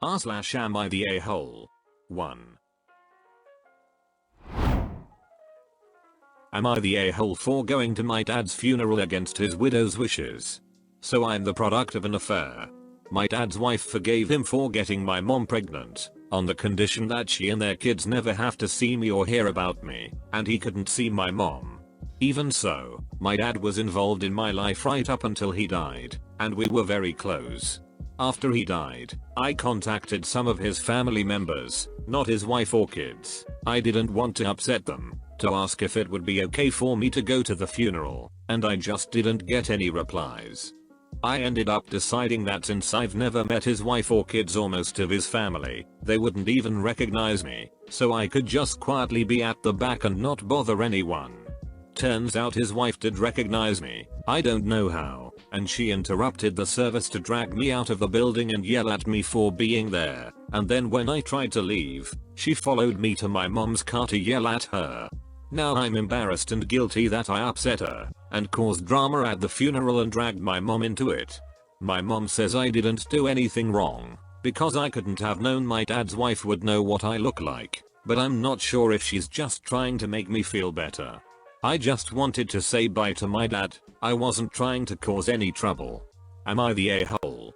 Am I the a-hole? 1. Am I the a-hole for going to my dad's funeral against his widow's wishes? So I'm the product of an affair. My dad's wife forgave him for getting my mom pregnant, on the condition that she and their kids never have to see me or hear about me, and he couldn't see my mom. Even so, my dad was involved in my life right up until he died, and we were very close. After he died, I contacted some of his family members, not his wife or kids. I didn't want to upset them, to ask if it would be okay for me to go to the funeral, and I just didn't get any replies. I ended up deciding that since I've never met his wife or kids or most of his family, they wouldn't even recognize me, so I could just quietly be at the back and not bother anyone. Turns out his wife did recognize me, I don't know how, and she interrupted the service to drag me out of the building and yell at me for being there, and then when I tried to leave, she followed me to my mom's car to yell at her. Now I'm embarrassed and guilty that I upset her, and caused drama at the funeral and dragged my mom into it. My mom says I didn't do anything wrong, because I couldn't have known my dad's wife would know what I look like, but I'm not sure if she's just trying to make me feel better. I just wanted to say bye to my dad, I wasn't trying to cause any trouble. Am I the a-hole?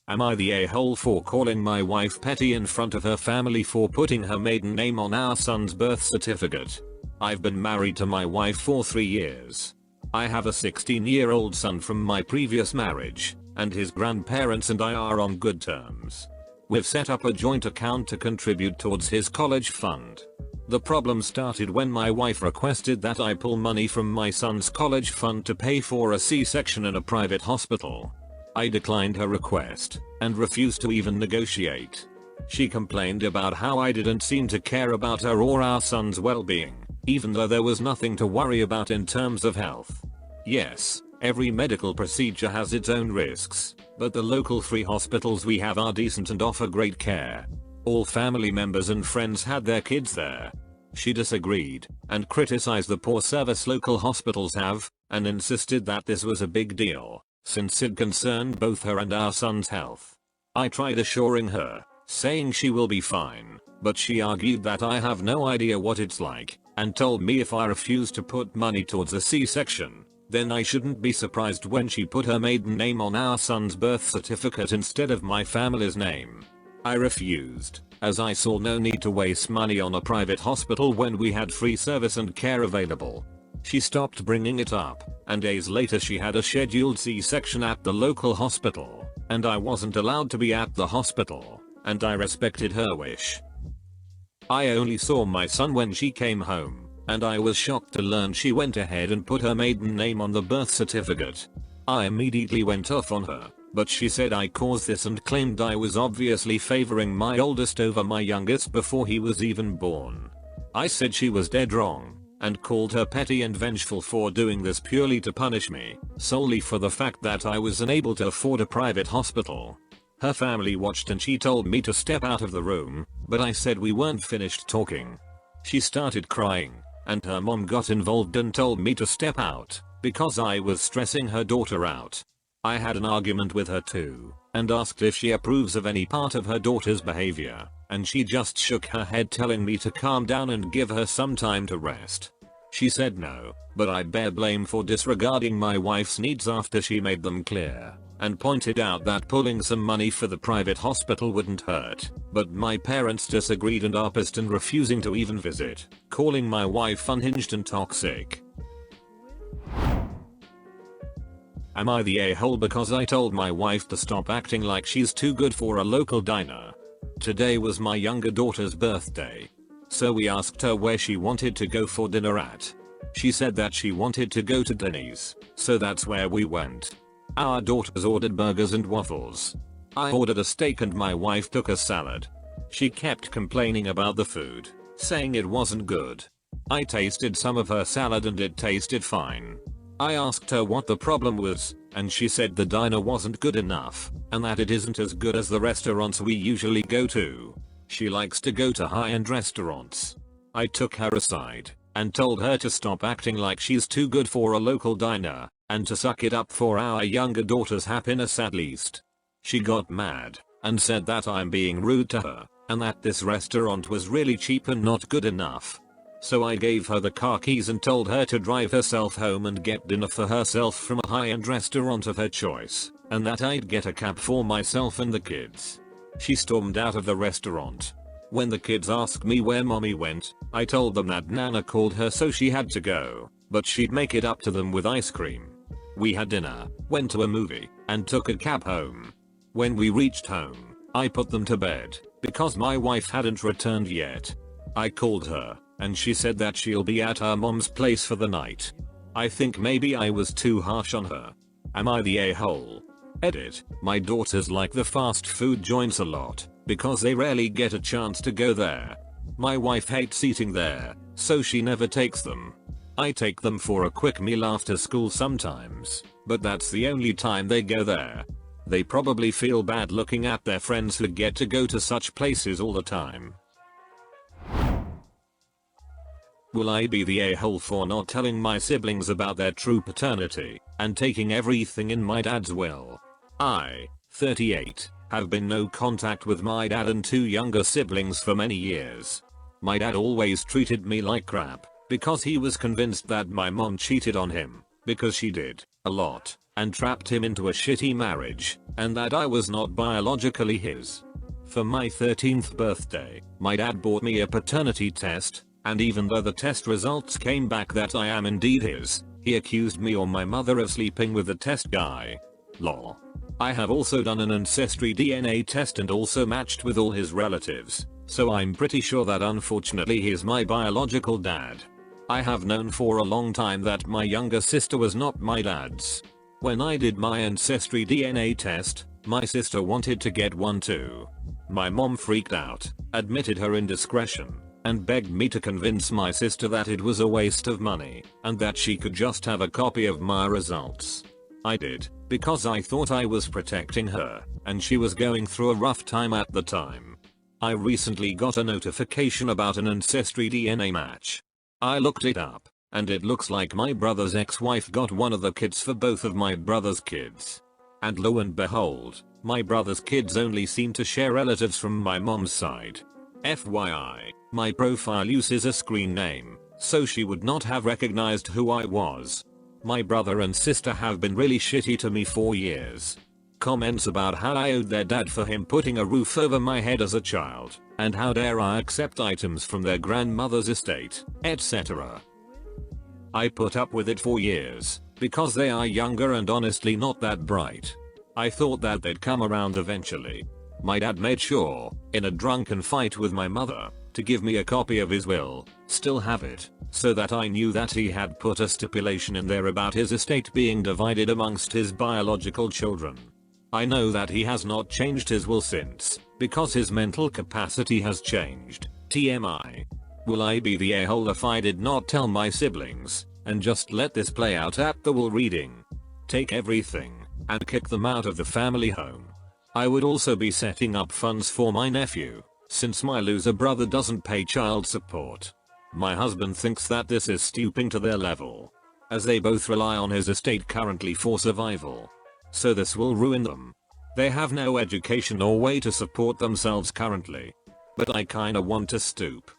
Am I the a-hole for calling my wife petty in front of her family for putting her maiden name on our son's birth certificate? I've been married to my wife for 3 years. I have a 16-year-old son from my previous marriage, and his grandparents and I are on good terms. We've set up a joint account to contribute towards his college fund. The problem started when my wife requested that I pull money from my son's college fund to pay for a C-section in a private hospital. I declined her request, and refused to even negotiate. She complained about how I didn't seem to care about her or our son's well-being, even though there was nothing to worry about in terms of health. Yes, every medical procedure has its own risks, but the local free hospitals we have are decent and offer great care. All family members and friends had their kids there. She disagreed, and criticized the poor service local hospitals have, and insisted that this was a big deal, since it concerned both her and our son's health. I tried assuring her, saying she will be fine, but she argued that I have no idea what it's like, and told me if I refused to put money towards a C-section, then I shouldn't be surprised when she put her maiden name on our son's birth certificate instead of my family's name. I refused, as I saw no need to waste money on a private hospital when we had free service and care available. She stopped bringing it up, and days later she had a scheduled C-section at the local hospital, and I wasn't allowed to be at the hospital, and I respected her wish. I only saw my son when she came home, and I was shocked to learn she went ahead and put her maiden name on the birth certificate. I immediately went off on her, but she said I caused this and claimed I was obviously favoring my oldest over my youngest before he was even born. I said she was dead wrong, and called her petty and vengeful for doing this purely to punish me, solely for the fact that I was unable to afford a private hospital. Her family watched and she told me to step out of the room, but I said we weren't finished talking. She started crying, and her mom got involved and told me to step out, because I was stressing her daughter out. I had an argument with her too, and asked if she approves of any part of her daughter's behavior, and she just shook her head telling me to calm down and give her some time to rest. She said no, but I bear blame for disregarding my wife's needs after she made them clear, and pointed out that pulling some money for the private hospital wouldn't hurt, but my parents disagreed and are pissed and refusing to even visit, calling my wife unhinged and toxic. Am I the a-hole because I told my wife to stop acting like she's too good for a local diner? Today was my younger daughter's birthday, so we asked her where she wanted to go for dinner at. She said that she wanted to go to Denny's, so that's where we went. Our daughters ordered burgers and waffles. I ordered a steak and my wife took a salad. She kept complaining about the food, saying it wasn't good. I tasted some of her salad and it tasted fine. I asked her what the problem was, and she said the diner wasn't good enough, and that it isn't as good as the restaurants we usually go to. She likes to go to high-end restaurants. I took her aside, and told her to stop acting like she's too good for a local diner, and to suck it up for our younger daughter's happiness at least. She got mad and said that I'm being rude to her and that this restaurant was really cheap and not good enough. So I gave her the car keys and told her to drive herself home and get dinner for herself from a high-end restaurant of her choice, and that I'd get a cab for myself and the kids. She stormed out of the restaurant. When the kids asked me where mommy went, I told them that Nana called her so she had to go, but she'd make it up to them with ice cream. We had dinner, went to a movie, and took a cab home. When we reached home, I put them to bed, because my wife hadn't returned yet. I called her, and she said that she'll be at her mom's place for the night. I think maybe I was too harsh on her. Am I the a-hole? Edit, my daughters like the fast food joints a lot, because they rarely get a chance to go there. My wife hates eating there, so she never takes them. I take them for a quick meal after school sometimes, but that's the only time they go there. They probably feel bad looking at their friends who get to go to such places all the time. Will I be the a-hole for not telling my siblings about their true paternity and taking everything in my dad's will? I, 38, have been no contact with my dad and 2 younger siblings for many years. My dad always treated me like crap because he was convinced that my mom cheated on him, because she did, a lot, and trapped him into a shitty marriage, and that I was not biologically his. For my 13th birthday, my dad bought me a paternity test, and even though the test results came back that I am indeed his, he accused me or my mother of sleeping with the test guy. Lol. I have also done an Ancestry DNA test and also matched with all his relatives, so I'm pretty sure that unfortunately he's my biological dad. I have known for a long time that my younger sister was not my dad's. When I did my Ancestry DNA test, my sister wanted to get one too. My mom freaked out, admitted her indiscretion, and begged me to convince my sister that it was a waste of money, and that she could just have a copy of my results. I did, because I thought I was protecting her, and she was going through a rough time at the time. I recently got a notification about an Ancestry DNA match. I looked it up, and it looks like my brother's ex-wife got one of the kids for both of my brother's kids. And lo and behold, my brother's kids only seem to share relatives from my mom's side. FYI, my profile uses a screen name, so she would not have recognized who I was. My brother and sister have been really shitty to me for years. Comments about how I owed their dad for him putting a roof over my head as a child, and how dare I accept items from their grandmother's estate, etc. I put up with it for years, because they are younger and honestly not that bright. I thought that they'd come around eventually. My dad made sure, in a drunken fight with my mother, to give me a copy of his will, still have it, so that I knew that he had put a stipulation in there about his estate being divided amongst his biological children. I know that he has not changed his will since, because his mental capacity has changed. TMI. Will I be the a-hole if I did not tell my siblings, and just let this play out at the will reading? Take everything, and kick them out of the family home. I would also be setting up funds for my nephew, since my loser brother doesn't pay child support. My husband thinks that this is stooping to their level, as they both rely on his estate currently for survival. So this will ruin them. They have no education or way to support themselves currently. But I kinda want to stoop.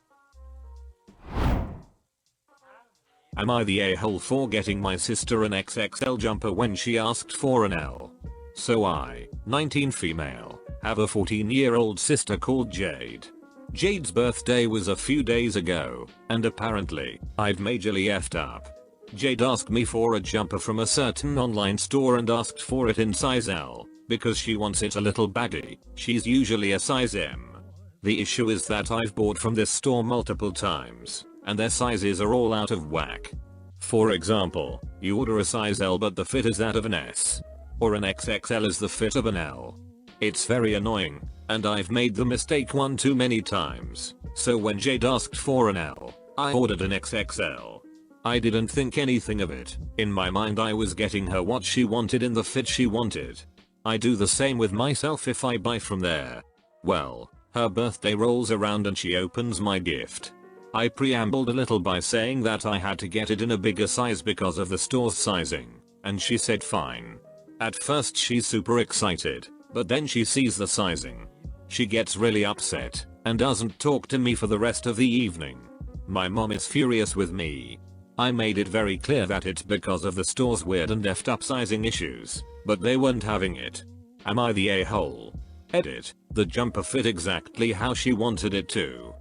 Am I the a-hole for getting my sister an XXL jumper when she asked for an L? So I, 19 female, have a 14-year-old sister called Jade. Jade's birthday was a few days ago, and apparently, I've majorly effed up. Jade asked me for a jumper from a certain online store and asked for it in size L, because she wants it a little baggy. She's usually a size M. The issue is that I've bought from this store multiple times, and their sizes are all out of whack. For example, you order a size L but the fit is that of an S. Or an XXL is the fit of an L. It's very annoying, and I've made the mistake one too many times, so when Jade asked for an L, I ordered an XXL. I didn't think anything of it. In my mind I was getting her what she wanted in the fit she wanted. I do the same with myself if I buy from there. Well, her birthday rolls around and she opens my gift. I preambled a little by saying that I had to get it in a bigger size because of the store's sizing. And she said fine. At first she's super excited, but then she sees the sizing. She gets really upset and doesn't talk to me for the rest of the evening. My mom is furious with me. I made it very clear that it's because of the store's weird and effed up sizing issues, but they weren't having it. Am I the a-hole? Edit, the jumper fit exactly how she wanted it to.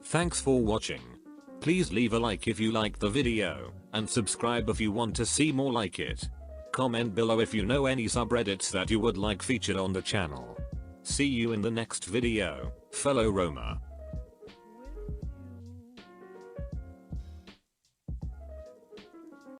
Thanks for watching. Please leave a like if you liked the video, and subscribe if you want to see more like it. Comment below if you know any subreddits that you would like featured on the channel. See you in the next video, fellow roamer.